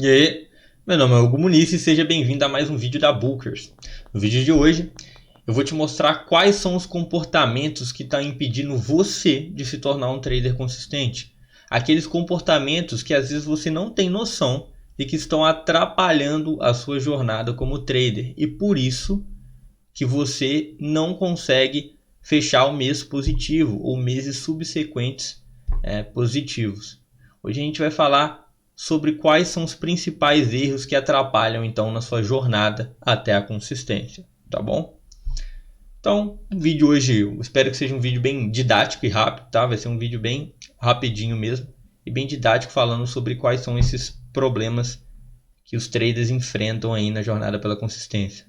E aí, meu nome é Hugo Muniz e seja bem-vindo a mais um vídeo da Bookers. No vídeo de hoje, eu vou te mostrar quais são os comportamentos que estão impedindo você de se tornar um trader consistente. Aqueles comportamentos que às vezes você não tem noção e que estão atrapalhando a sua jornada como trader. E por isso que você não consegue fechar o mês positivo ou meses subsequentes positivos. Hoje a gente vai falar sobre quais são os principais erros que atrapalham então na sua jornada até a consistência, tá bom? Então, o vídeo hoje, eu espero que seja um vídeo bem didático e rápido, tá? Vai ser um vídeo bem rapidinho mesmo e bem didático falando sobre quais são esses problemas que os traders enfrentam aí na jornada pela consistência.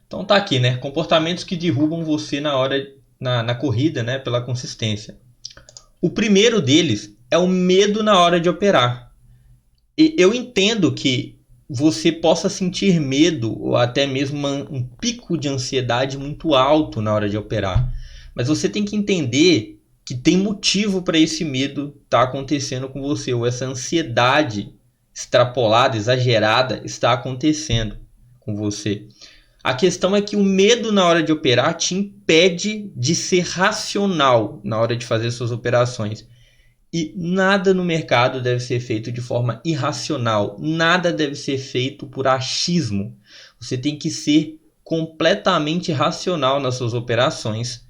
Então tá aqui, né? Comportamentos que derrubam você na corrida, né? Pela consistência. O primeiro deles é o medo na hora de operar. E eu entendo que você possa sentir medo ou até mesmo um pico de ansiedade muito alto na hora de operar. Mas você tem que entender que tem motivo para esse medo estar acontecendo com você, ou essa ansiedade extrapolada, exagerada está acontecendo com você. A questão é que o medo na hora de operar te impede de ser racional na hora de fazer suas operações. E nada no mercado deve ser feito de forma irracional. Nada deve ser feito por achismo. Você tem que ser completamente racional nas suas operações,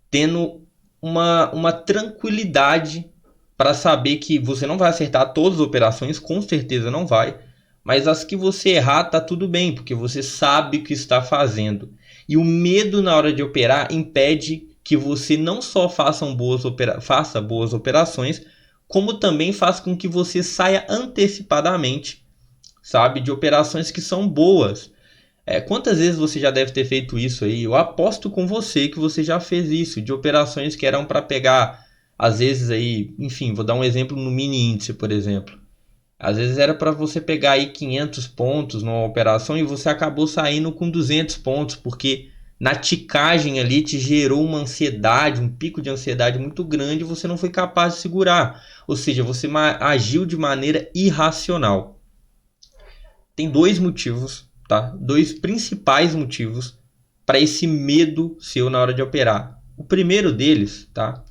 tendo uma tranquilidade para saber que você não vai acertar todas as operações, com certeza não vai. Mas as que você errar, tá tudo bem, porque você sabe o que está fazendo. E o medo na hora de operar impede que você não só faça boas operações, como também faz com que você saia antecipadamente, sabe, de operações que são boas. Quantas vezes você já deve ter feito isso aí? Eu aposto com você que você já fez isso, de operações que eram para pegar, às vezes aí, enfim, vou dar um exemplo no mini índice, por exemplo. Às vezes era para você pegar aí 500 pontos numa operação e você acabou saindo com 200 pontos, porque na ticagem ali te gerou uma ansiedade, um pico de ansiedade muito grande e você não foi capaz de segurar. Ou seja, você agiu de maneira irracional. Tem dois motivos, tá? Dois principais motivos para esse medo seu na hora de operar. O primeiro deles, tá?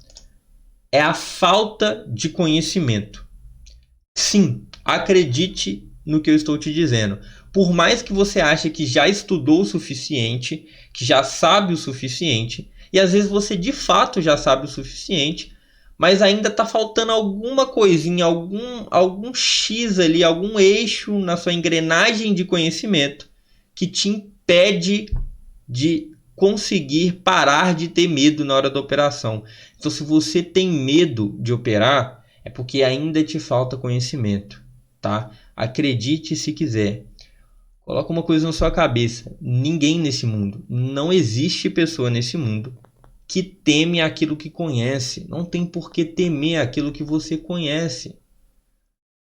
É a falta de conhecimento. Sim, acredite no que eu estou te dizendo. Por mais que você ache que já estudou o suficiente, que já sabe o suficiente, e às vezes você de fato já sabe o suficiente, mas ainda está faltando alguma coisinha, algum X ali, algum eixo na sua engrenagem de conhecimento que te impede de conseguir parar de ter medo na hora da operação. Então, se você tem medo de operar, é porque ainda te falta conhecimento, tá? Acredite se quiser. Coloca uma coisa na sua cabeça. Ninguém nesse mundo, não existe pessoa nesse mundo que teme aquilo que conhece. Não tem por que temer aquilo que você conhece.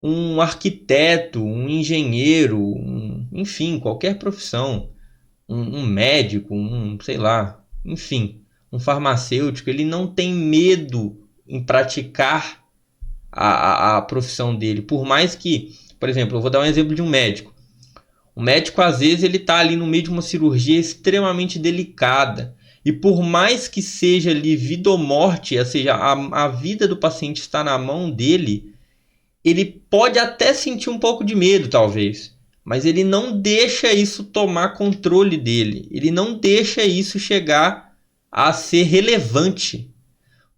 Um arquiteto, um engenheiro, enfim, qualquer profissão, um médico, sei lá, enfim, um farmacêutico, ele não tem medo em praticar a profissão dele. Por mais que, por exemplo, eu vou dar um exemplo de um médico. O médico, às vezes, ele está ali no meio de uma cirurgia extremamente delicada. E por mais que seja ali vida ou morte, ou seja, a vida do paciente está na mão dele, ele pode até sentir um pouco de medo, talvez. Mas ele não deixa isso tomar controle dele. Ele não deixa isso chegar a ser relevante.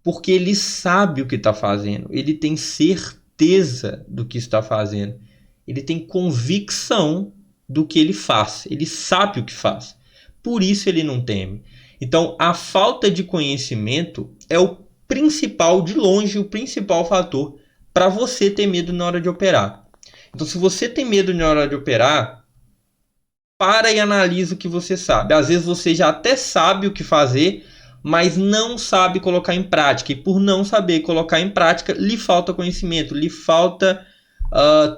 Porque ele sabe o que está fazendo. Ele tem certeza do que está fazendo. Ele tem convicção do que ele faz. Ele sabe o que faz. Por isso ele não teme. Então, a falta de conhecimento é o principal, de longe, o principal fator para você ter medo na hora de operar. Então, se você tem medo na hora de operar, para e analisa o que você sabe. Às vezes você já até sabe o que fazer, mas não sabe colocar em prática. E por não saber colocar em prática, lhe falta conhecimento, lhe falta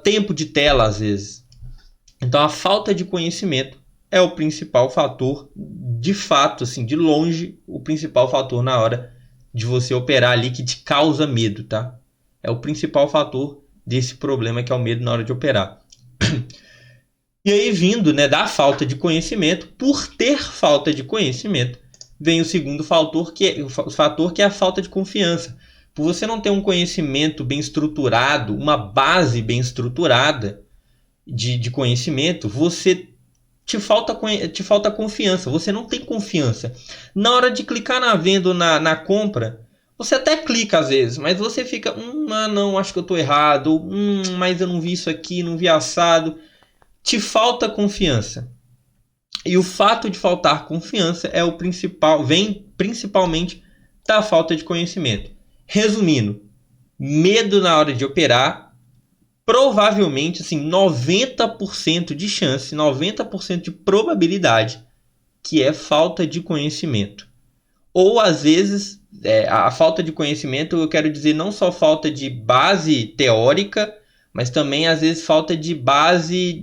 tempo de tela, às vezes. Então, a falta de conhecimento é o principal fator, de fato, assim, de longe, o principal fator na hora de você operar ali que te causa medo, tá? É o principal fator desse problema que é o medo na hora de operar. E aí, vindo, né, da falta de conhecimento, por ter falta de conhecimento, vem o segundo fator, que é a falta de confiança. Por você não ter um conhecimento bem estruturado, uma base bem estruturada de conhecimento, te falta confiança. Você não tem confiança. Na hora de clicar na venda ou na compra, você até clica às vezes, mas você fica, não, acho que eu estou errado, mas eu não vi isso aqui, não vi assado. Te falta confiança. E o fato de faltar confiança é o principal, vem principalmente da falta de conhecimento. Resumindo, medo na hora de operar, provavelmente assim, 90% de chance, 90% de probabilidade que é falta de conhecimento. Ou às vezes, a falta de conhecimento, eu quero dizer não só falta de base teórica, mas também às vezes falta de base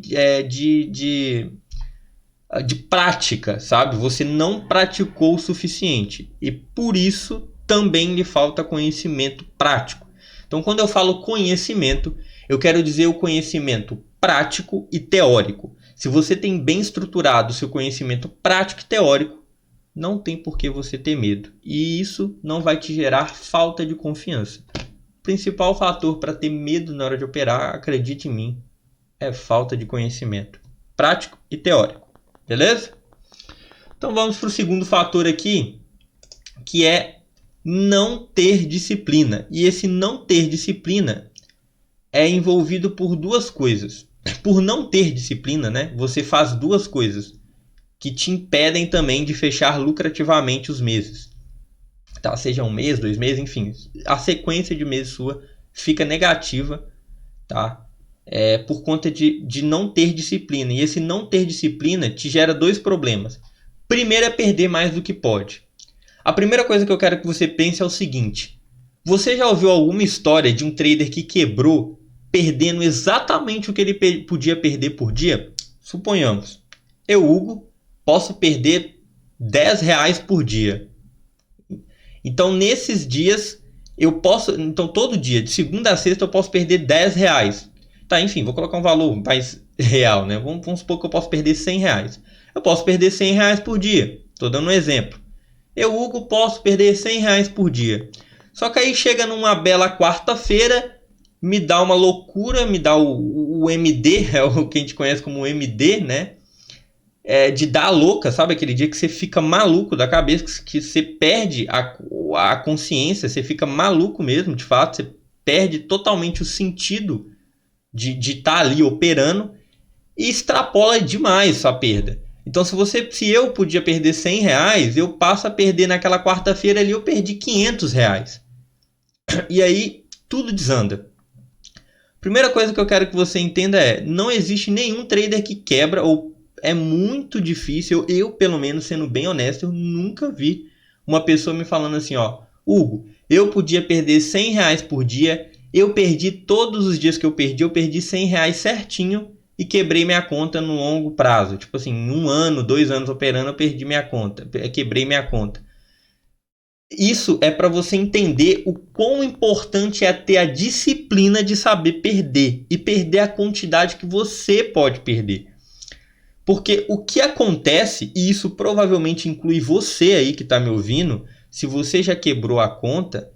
de prática, sabe? Você não praticou o suficiente e por isso também lhe falta conhecimento prático. Então, quando eu falo conhecimento, eu quero dizer o conhecimento prático e teórico. Se você tem bem estruturado o seu conhecimento prático e teórico, não tem por que você ter medo. E isso não vai te gerar falta de confiança. O principal fator para ter medo na hora de operar, acredite em mim, é falta de conhecimento prático e teórico. Beleza? Então vamos para o segundo fator aqui, que é não ter disciplina. E esse não ter disciplina é envolvido por duas coisas. Por não ter disciplina, né, você faz duas coisas que te impedem também de fechar lucrativamente os meses. Tá? Seja um mês, 2 meses, enfim. A sequência de meses sua fica negativa, tá? Por conta de não ter disciplina. E esse não ter disciplina te gera dois problemas. Primeiro é perder mais do que pode. A primeira coisa que eu quero que você pense é o seguinte. Você já ouviu alguma história de um trader que quebrou perdendo exatamente o que ele podia perder por dia? Suponhamos, eu, Hugo, posso perder R$10 por dia. Então, nesses dias, então todo dia, de segunda a sexta, eu posso perder R$10. Tá, enfim, vou colocar um valor mais real, né? Vamos supor que eu posso perder R$100. Eu posso perder R$100 por dia. Estou dando um exemplo. Eu, Hugo, posso perder R$100 por dia. Só que aí chega numa bela quarta-feira, me dá uma loucura, me dá o MD, é o que a gente conhece como MD, né? De dar louca, sabe? Aquele dia que você fica maluco da cabeça, que você perde a consciência, você fica maluco mesmo, de fato, você perde totalmente o sentido de estar ali operando e extrapola demais sua perda. Então, se eu podia perder R$100, eu passo a perder naquela quarta-feira ali, eu perdi R$500. E aí, tudo desanda. Primeira coisa que eu quero que você entenda não existe nenhum trader que quebra, ou é muito difícil, eu pelo menos, sendo bem honesto, eu nunca vi uma pessoa me falando assim, Hugo, eu podia perder R$100 por dia, eu perdi todos os dias que eu perdi R$100 certinho e quebrei minha conta no longo prazo. Tipo assim, 1 ano, 2 anos operando, eu perdi minha conta, quebrei minha conta. Isso é para você entender o quão importante é ter a disciplina de saber perder e perder a quantidade que você pode perder. Porque o que acontece, e isso provavelmente inclui você aí que está me ouvindo, se você já quebrou a conta,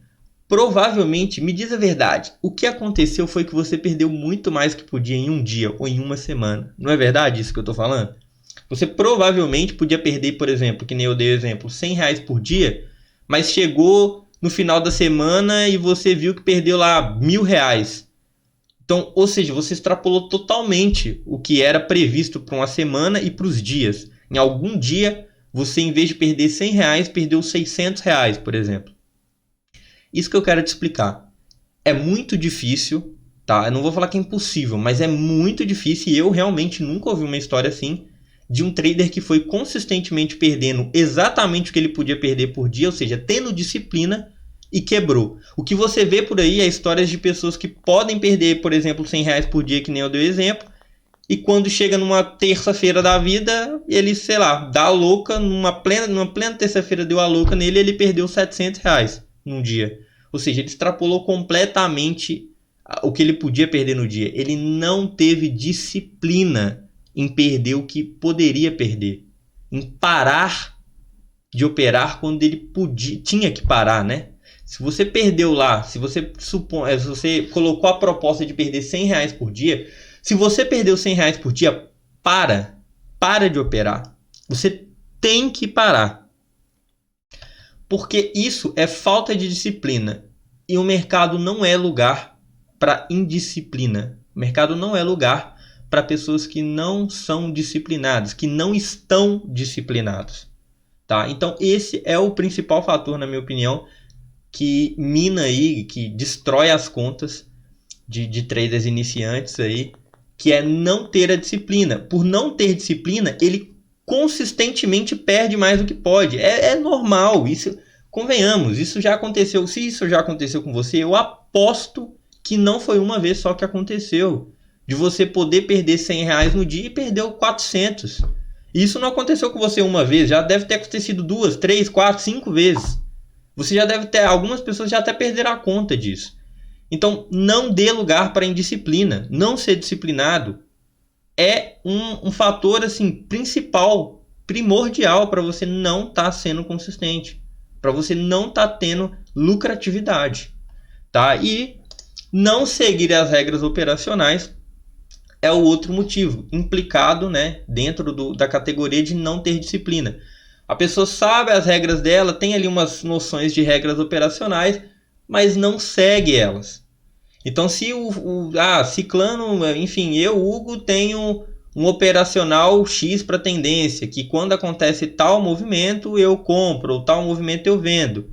provavelmente, me diz a verdade, o que aconteceu foi que você perdeu muito mais que podia em um dia ou em uma semana. Não é verdade isso que eu estou falando? Você provavelmente podia perder, por exemplo, que nem eu dei o exemplo, R$100 por dia, mas chegou no final da semana e você viu que perdeu lá R$1.000. Então, ou seja, você extrapolou totalmente o que era previsto para uma semana e para os dias. Em algum dia, você, em vez de perder R$100, perdeu R$600, por exemplo. Isso que eu quero te explicar. É muito difícil, tá? Eu não vou falar que é impossível, mas é muito difícil e eu realmente nunca ouvi uma história assim de um trader que foi consistentemente perdendo exatamente o que ele podia perder por dia, ou seja, tendo disciplina e quebrou. O que você vê por aí é histórias de pessoas que podem perder, por exemplo, R$100 por dia, que nem eu dei o exemplo, e quando chega numa terça-feira da vida, ele, sei lá, dá a louca, numa plena terça-feira deu a louca nele e ele perdeu R$700 num dia. Ou seja, ele extrapolou completamente o que ele podia perder no dia. Ele não teve disciplina em perder o que poderia perder, em parar de operar quando ele tinha que parar, né? Se você perdeu lá, se você colocou a proposta de perder R$100 por dia, se você perdeu R$100 por dia, para de operar. Você tem que parar. Porque isso é falta de disciplina. E o mercado não é lugar para indisciplina. O mercado não é lugar para pessoas que não são disciplinadas, que não estão disciplinados. Tá? Então esse é o principal fator, na minha opinião, que mina aí, que destrói as contas de traders iniciantes aí, que é não ter a disciplina. Por não ter disciplina, ele consistentemente perde mais do que pode. É normal, isso, convenhamos, isso já aconteceu. Se isso já aconteceu com você, eu aposto que não foi uma vez só que aconteceu. De você poder perder R$100 no dia e perdeu 400. Isso não aconteceu com você uma vez, já deve ter acontecido 2, 3, 4, 5 vezes. Você já deve ter, algumas pessoas já até perderam a conta disso. Então, não dê lugar para indisciplina. Não ser disciplinado é um fator assim principal, primordial para você não estar sendo consistente, para você não estar tendo lucratividade, tá? E não seguir as regras operacionais é o outro motivo implicado, né, dentro da categoria de não ter disciplina. A pessoa sabe as regras dela, tem ali umas noções de regras operacionais, mas não segue elas. Então, se Ciclano, enfim, eu, Hugo, tenho um operacional X para tendência, que quando acontece tal movimento eu compro, ou tal movimento eu vendo.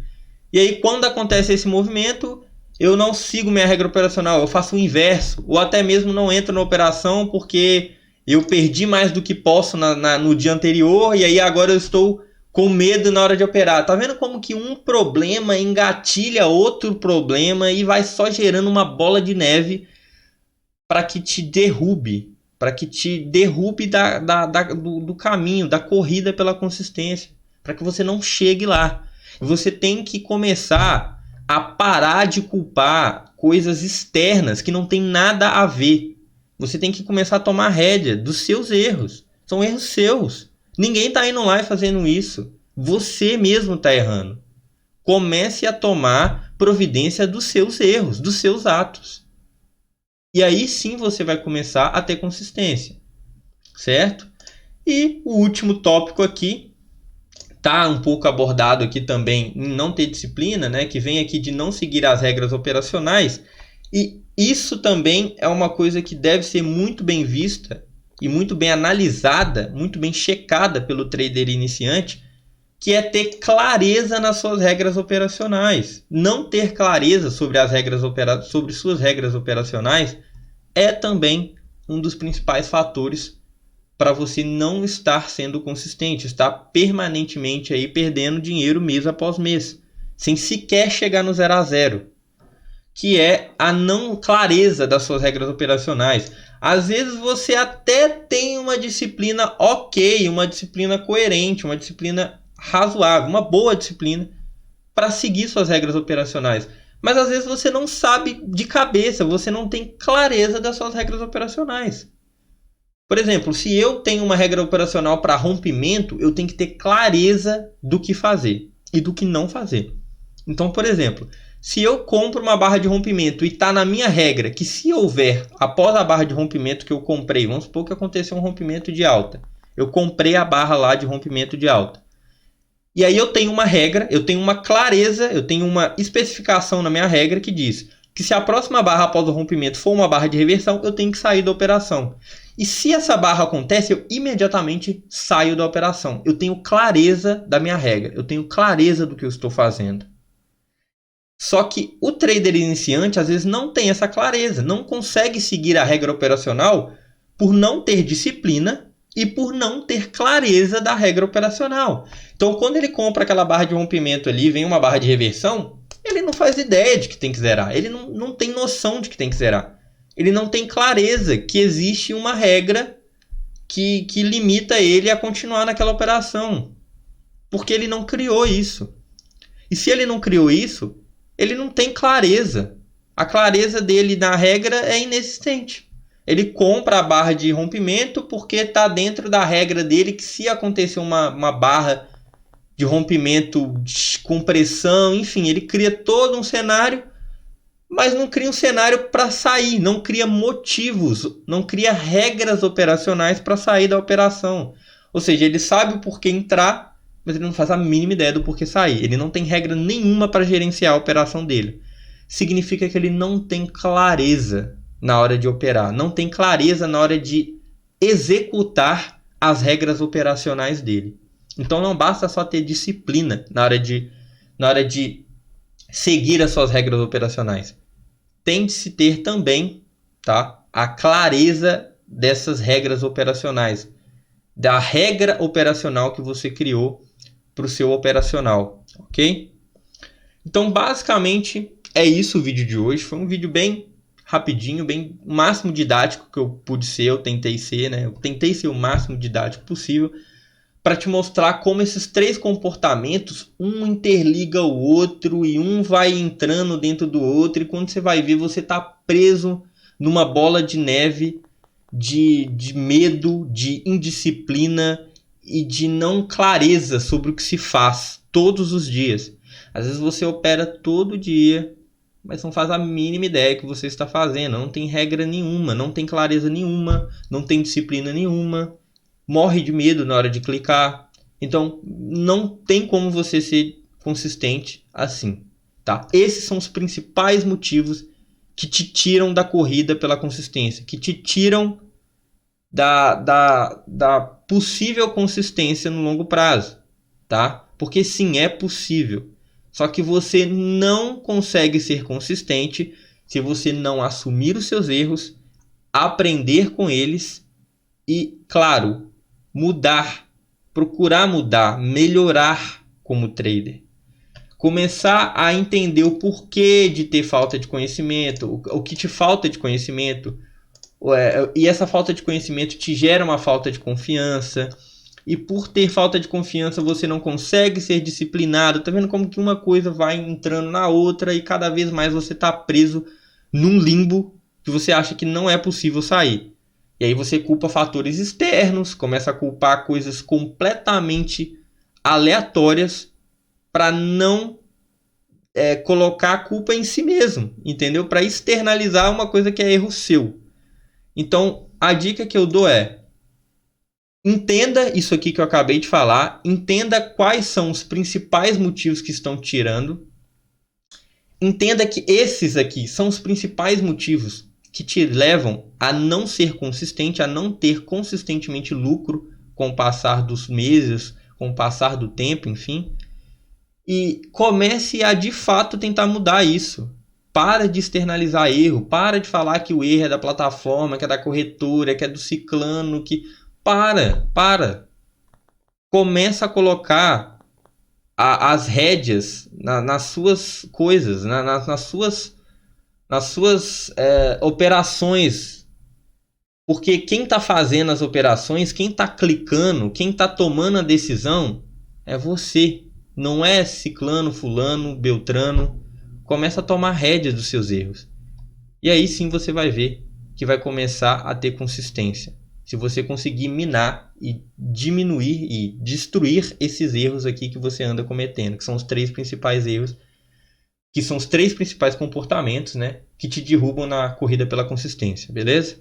E aí, quando acontece esse movimento, eu não sigo minha regra operacional, eu faço o inverso, ou até mesmo não entro na operação porque eu perdi mais do que posso no dia anterior, e aí agora eu estou com medo na hora de operar. Tá vendo como que um problema engatilha outro problema e vai só gerando uma bola de neve para que te derrube, do caminho, da corrida pela consistência, para que você não chegue lá. Você tem que começar a parar de culpar coisas externas que não tem nada a ver. Você tem que começar a tomar rédea dos seus erros. São erros seus. Ninguém está indo lá e fazendo isso. Você mesmo está errando. Comece a tomar providência dos seus erros, dos seus atos. E aí sim você vai começar a ter consistência. Certo? E o último tópico aqui, tá um pouco abordado aqui também em não ter disciplina, né? Que vem aqui de não seguir as regras operacionais. E isso também é uma coisa que deve ser muito bem vista e muito bem analisada, muito bem checada pelo trader iniciante, que é ter clareza nas suas regras operacionais. Não ter clareza sobre sobre suas regras operacionais é também um dos principais fatores para você não estar sendo consistente, estar permanentemente aí perdendo dinheiro mês após mês, sem sequer chegar no 0 a 0, que é a não clareza das suas regras operacionais. Às vezes você até tem uma disciplina ok, uma disciplina coerente, uma disciplina razoável, uma boa disciplina para seguir suas regras operacionais. Mas às vezes você não sabe de cabeça, você não tem clareza das suas regras operacionais. Por exemplo, se eu tenho uma regra operacional para rompimento, eu tenho que ter clareza do que fazer e do que não fazer. Então, por exemplo, se eu compro uma barra de rompimento e está na minha regra que se houver, após a barra de rompimento que eu comprei, vamos supor que aconteceu um rompimento de alta, eu comprei a barra lá de rompimento de alta. E aí eu tenho uma regra, eu tenho uma clareza, eu tenho uma especificação na minha regra que diz que se a próxima barra após o rompimento for uma barra de reversão, eu tenho que sair da operação. E se essa barra acontece, eu imediatamente saio da operação. Eu tenho clareza da minha regra, eu tenho clareza do que eu estou fazendo. Só que o trader iniciante às vezes não tem essa clareza, não consegue seguir a regra operacional por não ter disciplina e por não ter clareza da regra operacional. Então, quando ele compra aquela barra de rompimento ali, vem uma barra de reversão, ele não faz ideia de que tem que zerar. Ele não tem noção de que tem que zerar. Ele não tem clareza que existe uma regra que limita ele a continuar naquela operação. Porque ele não criou isso. E se ele não criou isso, ele não tem clareza A clareza dele na regra é inexistente. Ele compra a barra de rompimento porque está dentro da regra dele que se acontecer uma barra de rompimento com pressão, enfim, ele cria todo um cenário, mas não cria um cenário para sair, não cria motivos, não cria regras operacionais para sair da operação. Ou seja, ele sabe o porquê entrar, mas ele não faz a mínima ideia do porquê sair. Ele não tem regra nenhuma para gerenciar a operação dele. Significa que ele não tem clareza na hora de operar, não tem clareza na hora de executar as regras operacionais dele. Então não basta só ter disciplina na hora de seguir as suas regras operacionais. Tem de se ter também, tá, a clareza dessas regras operacionais, da regra operacional que você criou para o seu operacional, ok? Então basicamente é isso o vídeo de hoje. Foi um vídeo bem rapidinho, bem o máximo didático que eu pude ser, eu tentei ser, né? Eu tentei ser o máximo didático possível para te mostrar como esses três comportamentos, um interliga o outro e um vai entrando dentro do outro, e quando você vai ver, você está preso numa bola de neve de medo, de indisciplina e de não clareza sobre o que se faz todos os dias. Às vezes você opera todo dia, mas não faz a mínima ideia que você está fazendo. Não tem regra nenhuma, não tem clareza nenhuma, não tem disciplina nenhuma. Morre de medo na hora de clicar. Então, não tem como você ser consistente assim, tá? Esses são os principais motivos que te tiram da corrida pela consistência, que te tiram da possível consistência no longo prazo, tá? Porque sim, é possível. Só que você não consegue ser consistente se você não assumir os seus erros, aprender com eles e, claro, mudar, procurar mudar, melhorar como trader. Começar a entender o porquê de ter falta de conhecimento, o que te falta de conhecimento, e essa falta de conhecimento te gera uma falta de confiança. E por ter falta de confiança você não consegue ser disciplinado. Tá vendo como que uma coisa vai entrando na outra e cada vez mais você tá preso num limbo que você acha que não é possível sair. E aí você culpa fatores externos, começa a culpar coisas completamente aleatórias para não colocar a culpa em si mesmo, entendeu? Para externalizar uma coisa que é erro seu. Então a dica que eu dou é: entenda isso aqui que eu acabei de falar, entenda quais são os principais motivos que estão tirando, entenda que esses aqui são os principais motivos que te levam a não ser consistente, a não ter consistentemente lucro com o passar dos meses, com o passar do tempo, enfim. E comece a de fato tentar mudar isso. Para de externalizar erro, para de falar que o erro é da plataforma, que é da corretora, que é do ciclano, que... Para. Começa a colocar as rédeas nas suas coisas, nas suas operações. Porque quem está fazendo as operações, quem está clicando, quem está tomando a decisão é você. Não é ciclano, fulano, beltrano. Começa a tomar rédeas dos seus erros. E aí sim você vai ver que vai começar a ter consistência. Se você conseguir minar e diminuir e destruir esses erros aqui que você anda cometendo, que são os três principais erros, que são os três principais comportamentos, né, que te derrubam na corrida pela consistência, beleza?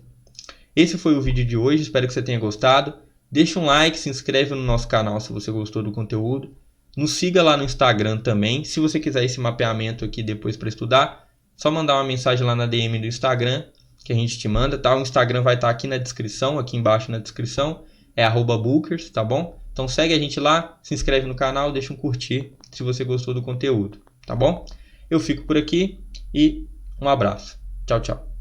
Esse foi o vídeo de hoje, espero que você tenha gostado. Deixa um like, se inscreve no nosso canal se você gostou do conteúdo. Nos siga lá no Instagram também. Se você quiser esse mapeamento aqui depois para estudar, só mandar uma mensagem lá na DM do Instagram que a gente te manda, tá? O Instagram vai estar aqui na descrição, aqui embaixo na descrição, é @bookers, tá bom? Então segue a gente lá, se inscreve no canal, deixa um curtir se você gostou do conteúdo, tá bom? Eu fico por aqui e um abraço. Tchau, tchau.